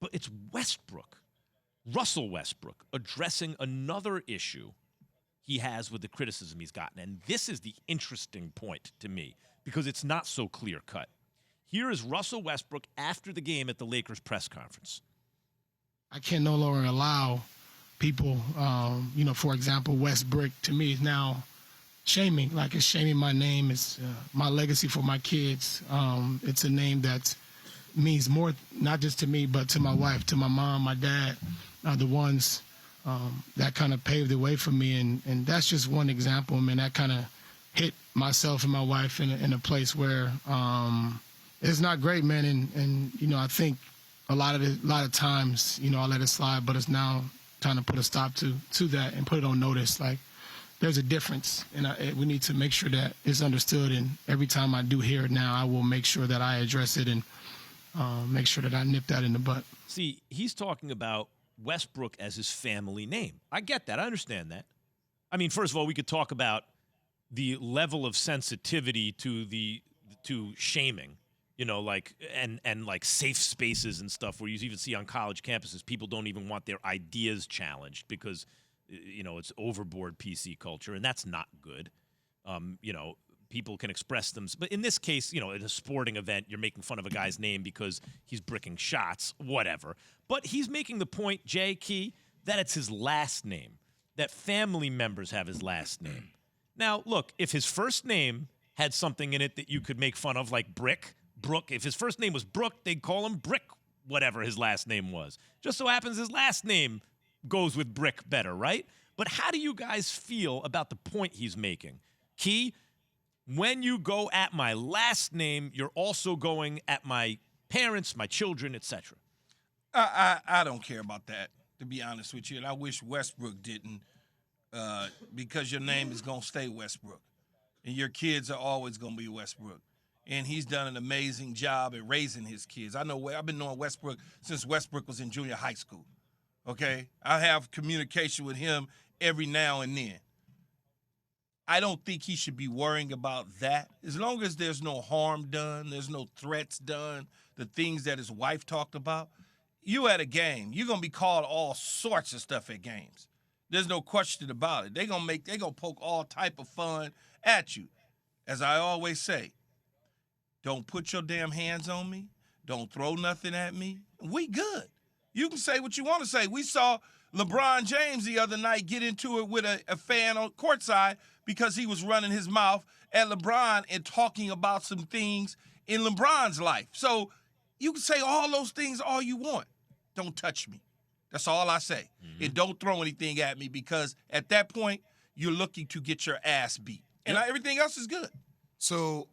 But it's Westbrook, Russell Westbrook, addressing another issue he has with the criticism he's gotten. And this is the interesting point to me because it's not so clear-cut. Here is Russell Westbrook after the game at the Lakers press conference. I can no longer allow people, for example, Westbrook to me is now shaming. Like it's shaming my name. It's my legacy for my kids. It's a name that means more, not just to me, but to my wife, to my mom, my dad, the ones that kind of paved the way for me. And that's just one example. I mean, that kind of hit myself and my wife in a place where it's not great, man. And I think a lot of times, I let it slide, but it's now time to put a stop to that and put it on notice. Like, there's a difference, and we need to make sure that it's understood. And every time I do hear it now, I will make sure that I address it and make sure that I nip that in the butt. See, he's talking about Westbrook as his family name. I get that. I understand that. I mean, first of all, we could talk about the level of sensitivity to shaming. And like safe spaces and stuff where you even see on college campuses, people don't even want their ideas challenged because, it's overboard PC culture, and that's not good. People can express them. But in this case, at a sporting event, you're making fun of a guy's name because he's bricking shots, whatever. But he's making the point, Jay Key, that it's his last name, that family members have his last name. Now, look, if his first name had something in it that you could make fun of, like Brooke, if his first name was Brooke, they'd call him Brick, whatever his last name was. Just so happens his last name goes with Brick better, right? But how do you guys feel about the point he's making? Key, when you go at my last name, you're also going at my parents, my children, etc. I don't care about that, to be honest with you. And I wish Westbrook didn't because your name is going to stay Westbrook. And your kids are always going to be Westbrook. And he's done an amazing job at raising his kids. I've been knowing Westbrook since Westbrook was in junior high school, okay? I have communication with him every now and then. I don't think he should be worrying about that. As long as there's no harm done, there's no threats done, the things that his wife talked about, you at a game, you're going to be called all sorts of stuff at games. There's no question about it. They're going to poke all type of fun at you. As I always say, don't put your damn hands on me. Don't throw nothing at me. We good. You can say what you want to say. We saw LeBron James the other night get into it with a fan on courtside because he was running his mouth at LeBron and talking about some things in LeBron's life. So you can say all those things all you want. Don't touch me. That's all I say. Mm-hmm. And don't throw anything at me because at that point, you're looking to get your ass beat. And everything else is good. So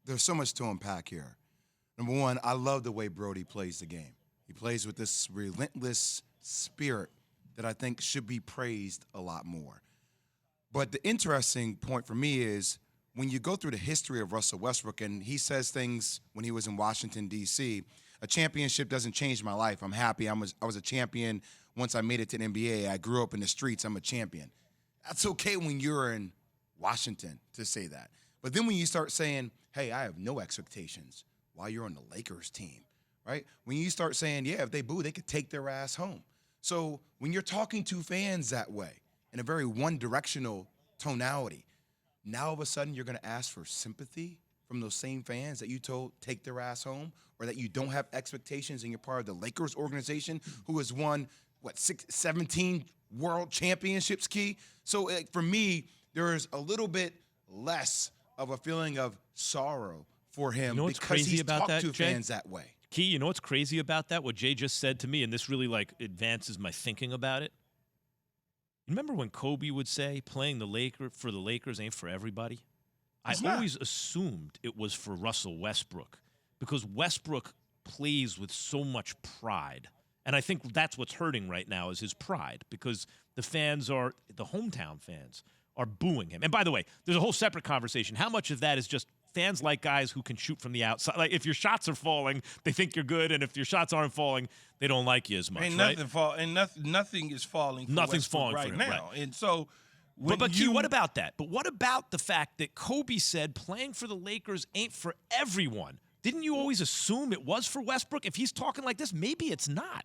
there's so much to unpack here. Number one, I love the way Brody plays the game. He plays with this relentless spirit that I think should be praised a lot more. But the interesting point for me is when you go through the history of Russell Westbrook, and he says things when he was in Washington, D.C., a championship doesn't change my life. I'm happy. I was a champion once I made it to the NBA. I grew up in the streets. I'm a champion. That's okay when you're in Washington to say that. But then when you start saying, hey, I have no expectations while you're on the Lakers team, right? When you start saying, yeah, if they boo, they could take their ass home. So when you're talking to fans that way, in a very one-directional tonality, now all of a sudden you're going to ask for sympathy from those same fans that you told take their ass home, or that you don't have expectations and you're part of the Lakers organization who has won, 17 world championships, Key? So for me, there is a little bit less of a feeling of sorrow for him because he's talked to fans that way. Key, you know what's crazy about that? What Jay just said to me, and this really advances my thinking about it. Remember when Kobe would say, playing for the Lakers ain't for everybody? I always assumed it was for Russell Westbrook because Westbrook plays with so much pride. And I think that's what's hurting right now is his pride because the hometown fans are booing him. And by the way, there's a whole separate conversation. How much of that is just fans like guys who can shoot from the outside? Like if your shots are falling, they think you're good, and if your shots aren't falling, they don't like you as much. Nothing is falling. Nothing's falling right for him now, right. And so. But Key, what about that? But what about the fact that Kobe said playing for the Lakers ain't for everyone? Didn't you always assume it was for Westbrook? If he's talking like this, maybe it's not.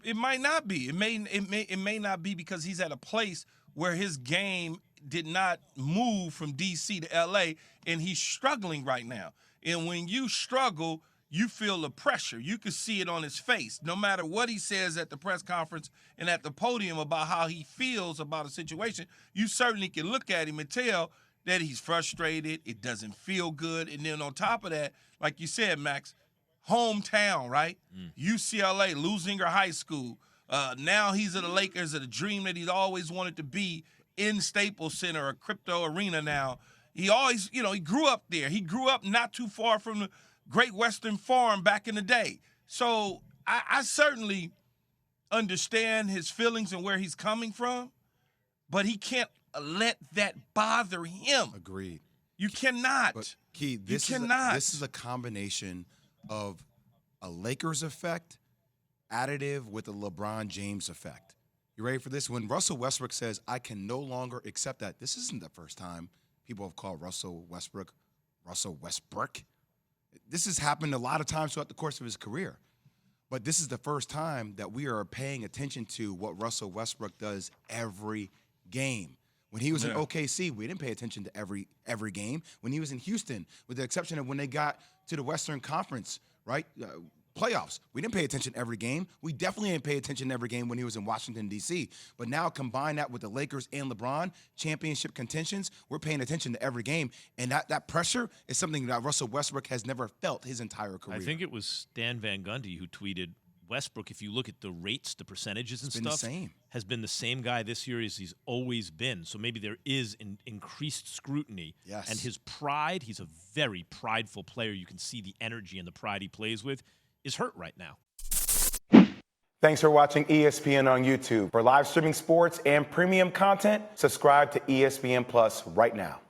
It might not be. It may not be because he's at a place where his game did not move from D.C. to L.A., and he's struggling right now. And when you struggle, you feel the pressure. You can see it on his face. No matter what he says at the press conference and at the podium about how he feels about a situation, you certainly can look at him and tell that he's frustrated. It doesn't feel good. And then on top of that, like you said, Max, hometown, right? UCLA, losing her high school. Now he's at the Lakers, at a dream that he's always wanted to be in Staples Center, a crypto arena now. He always, he grew up there. He grew up not too far from the Great Western Farm back in the day. So I certainly understand his feelings and where he's coming from, but he can't let that bother him. Agreed. You cannot. But Key, this is a combination of a Lakers effect additive with a LeBron James effect. You ready for this? When Russell Westbrook says, I can no longer accept that, this isn't the first time people have called Russell Westbrook Russell Westbrook. This has happened a lot of times throughout the course of his career. But this is the first time that we are paying attention to what Russell Westbrook does every game. When he was in OKC, we didn't pay attention to every game. When he was in Houston, with the exception of when they got to the Western Conference, right, playoffs, we didn't pay attention every game. We definitely didn't pay attention every game when he was in Washington, D.C. But now combine that with the Lakers and LeBron, championship contentions, we're paying attention to every game. And that pressure is something that Russell Westbrook has never felt his entire career. I think it was Stan Van Gundy who tweeted, Westbrook, if you look at the rates, the percentages and stuff, has been the same guy this year as he's always been. So maybe there is an increased scrutiny. Yes. And his pride, he's a very prideful player. You can see the energy and the pride he plays with is hurt right now. Thanks for watching ESPN on YouTube. For live streaming sports and premium content, subscribe to ESPN Plus right now.